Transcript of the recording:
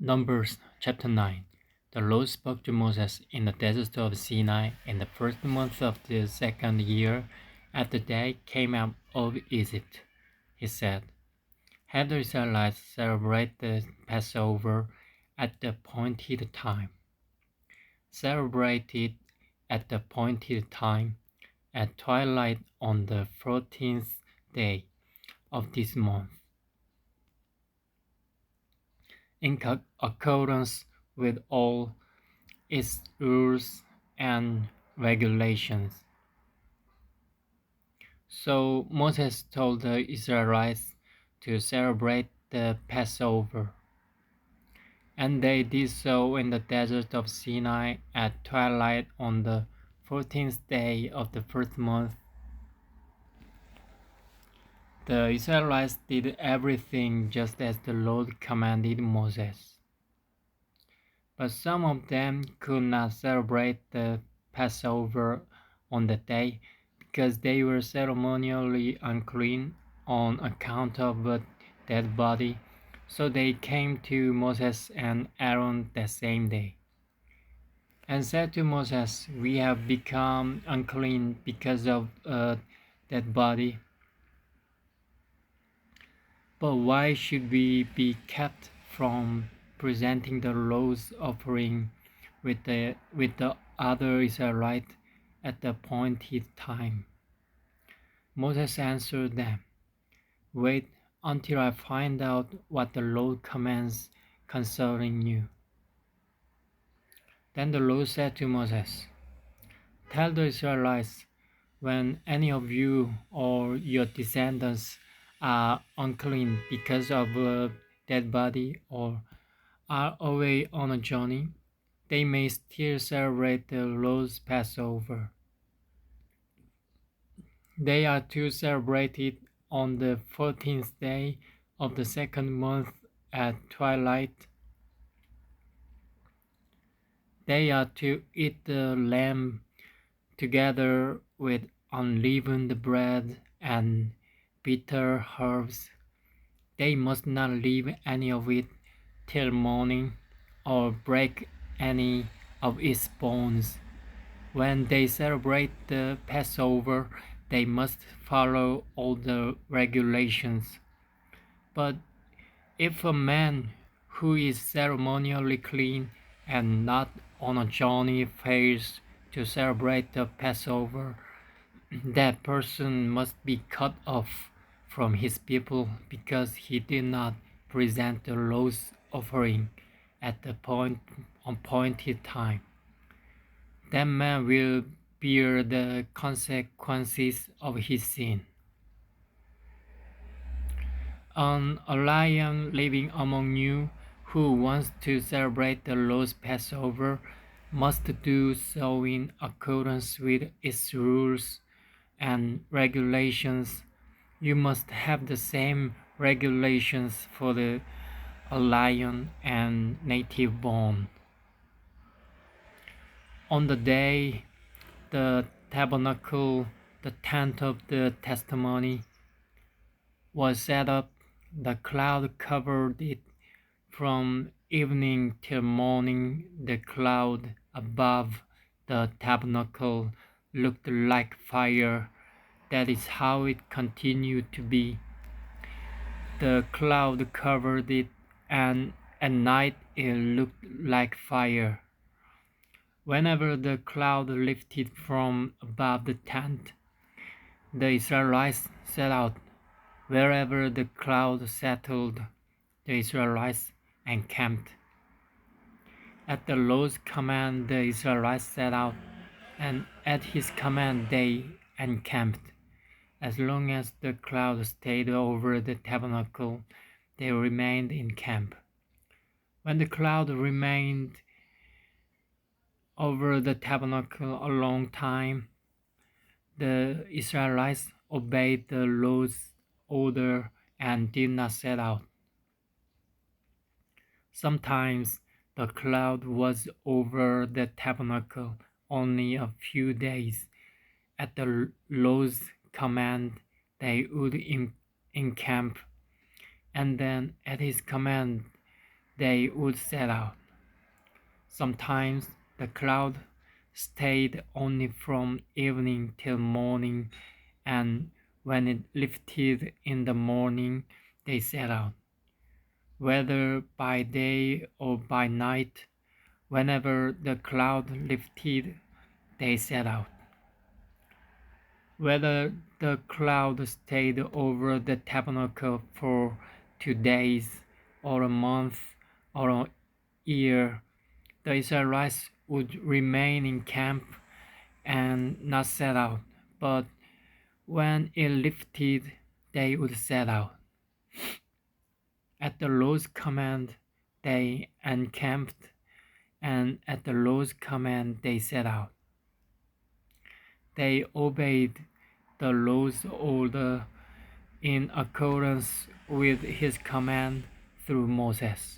Numbers chapter 9. The Lord spoke to Moses in the desert of Sinai in the first month of the second year after they came out of Egypt. He said, "Have the Israelites celebrate the Passover at the appointed time. Celebrate it at the appointed time at twilight on the 14th day of this month, in accordance with all its rules and regulations." So Moses told the Israelites to celebrate the Passover, and they did so in the desert of Sinai at twilight on the 14th day of the first month. The Israelites did everything just as the Lord commanded Moses. But some of them could not celebrate the Passover on that day because they were ceremonially unclean on account of a dead body. So they came to Moses and Aaron that same day and said to Moses, "We have become unclean because of a dead body. But why should we be kept from presenting the Lord's offering with the other Israelites at the appointed time?" Moses answered them, "Wait until I find out what the Lord commands concerning you." Then the Lord said to Moses, "Tell the Israelites, when any of you or your descendants are unclean because of a dead body or are away on a journey, they may still celebrate the Lord's Passover. They are to celebrate it on the 14th day of the second month at twilight. They are to eat the lamb together with unleavened bread and bitter herbs. They must not leave any of it till morning, or break any of its bones. When they celebrate the Passover, they must follow all the regulations. But if a man who is ceremonially clean and not on a journey fails to celebrate the Passover, that person must be cut off from his people because he did not present the Lord's offering at the appointed time. That man will bear the consequences of his sin. An alien living among you who wants to celebrate the Lord's Passover must do so in accordance with its rules and regulations. You must have the same regulations for the alien and native born. On the day the tabernacle, the tent of the testimony, was set up, the cloud covered it from evening till morning. The cloud above the tabernacle looked like fire. That is how it continued to be. The cloud covered it, and at night it looked like fire. Whenever the cloud lifted from above the tent, the Israelites set out. Wherever the cloud settled, the Israelites encamped. At the Lord's command, the Israelites set out, and at his command they encamped. As long as the cloud stayed over the tabernacle, they remained in camp. When the cloud remained over the tabernacle a long time, the Israelites obeyed the Lord's order and did not set out. Sometimes the cloud was over the tabernacle only a few days. At the Lord's command, they would encamp, and then at his command, they would set out. Sometimes the cloud stayed only from evening till morning, and when it lifted in the morning, they set out. Whether by day or by night, whenever the cloud lifted, they set out. Whether the cloud stayed over the tabernacle for 2 days, or a month, or a year, the Israelites would remain in camp and not set out, but when it lifted, they would set out. At the Lord's command, they encamped, and at the Lord's command, they set out. They obeyed the Lord's order in accordance with his command through Moses.